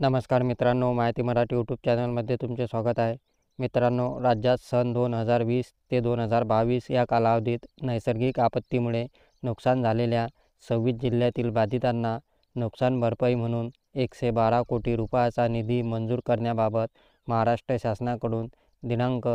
नमस्कार मित्रांनो, माहिती मराठी यूट्यूब चॅनलमध्ये तुमचे स्वागत आहे. मित्रांनो, राज्यात सन 2020 ते 2022 या कालावधीत नैसर्गिक आपत्तीमुळे नुकसान झालेल्या 26 जिल्ह्यातील बाधितांना नुकसान भरपाई म्हणून 112 कोटी रुपयाचा निधी मंजूर करण्याबाबत महाराष्ट्र शासनाकडून दिनांक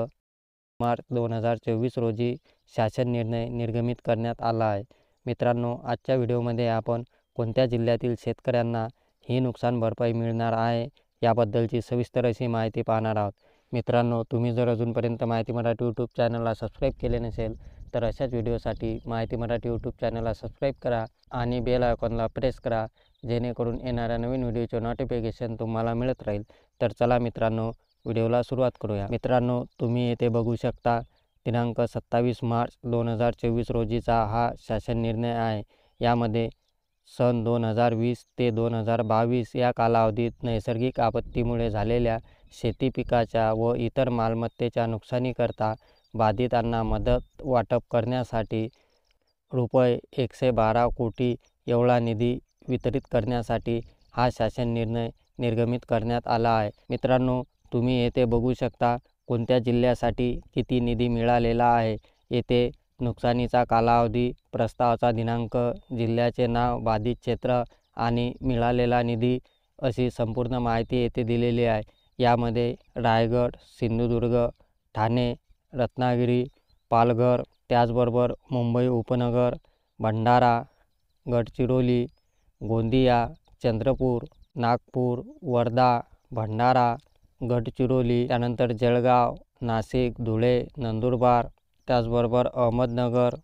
मार्च 2024 रोजी शासन निर्णय निर्गमित करण्यात आला आहे. मित्रांनो, आजच्या व्हिडिओमध्ये आपण कोणत्या जिल्ह्यातील शेतकऱ्यांना ही नुकसान भरपाई मिळणार आहे याबद्दलची सविस्तर अशी माहिती पाहणार आहोत. मित्रांनो, तुम्ही जर अजूनपर्यंत माहिती मराठी यूट्यूब चॅनलला सबस्क्राईब केले नसेल तर अशाच व्हिडिओसाठी माहिती मराठी यूट्यूब चॅनलला सबस्क्राईब करा आणि बेल आयकॉनला प्रेस करा, जेणेकरून येणाऱ्या नवीन व्हिडिओचे नोटिफिकेशन तुम्हाला मिळत राहील. तर चला मित्रांनो, व्हिडिओला सुरुवात करूया. मित्रांनो, तुम्ही येथे बघू शकता दिनांक 27 मार्च 2024 रोजीचा हा शासन निर्णय आहे. यामध्ये सन 2020 ते 2022 या कालावधीत नैसर्गिक आपत्तीमुळे झालेल्या शेती पिकाच्या व इतर मालमत्तेच्या नुकसानीकरता बाधितांना मदत वाटप करण्यासाठी रुपये 112 कोटी एवढा निधी वितरित करण्यासाठी हा शासन निर्णय निर्गमित करण्यात आला आहे. मित्रांनो, तुम्ही येथे बघू शकता कोणत्या जिल्ह्यासाठी किती निधी मिळालेला आहे. येथे नुकसानीचा कालावधी, प्रस्तावाचा दिनांक, जिल्ह्याचे नाव, बाधित क्षेत्र आणि मिळालेला निधी अशी संपूर्ण माहिती येथे दिलेली आहे. यामध्ये रायगड, सिंधुदुर्ग, ठाणे, रत्नागिरी, पालघर, त्याचबरोबर मुंबई उपनगर, भंडारा, गडचिरोली, गोंदिया, चंद्रपूर, नागपूर, वर्धा, भंडारा, गडचिरोली, त्यानंतर जळगाव, नाशिक, धुळे, नंदुरबार, त्याचबरोबर अहमदनगर,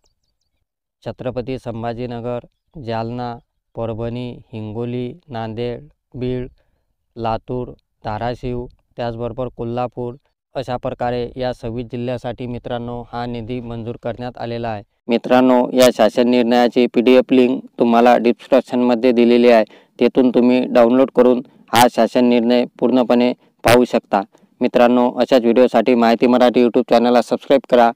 छत्रपती संभाजीनगर, जालना, परभणी, हिंगोली, नांदेड, बीड, लातूर, धाराशिव, त्याचबरोबर कोल्हापूर अशा प्रकारे या 26 जिल्ह्यासाठी मित्रांनो हा निधी मंजूर करण्यात आलेला आहे. मित्रांनो, या शासन निर्णयाची PDF लिंक तुम्हाला डिस्क्रिप्शनमध्ये दिलेली आहे. तेथून तुम्ही डाउनलोड करून हा शासन निर्णय पूर्णपणे पाहू शकता. मित्रांनो, अशाच व्हिडिओसाठी माहिती मराठी यूट्यूब चॅनलला सबस्क्राईब करा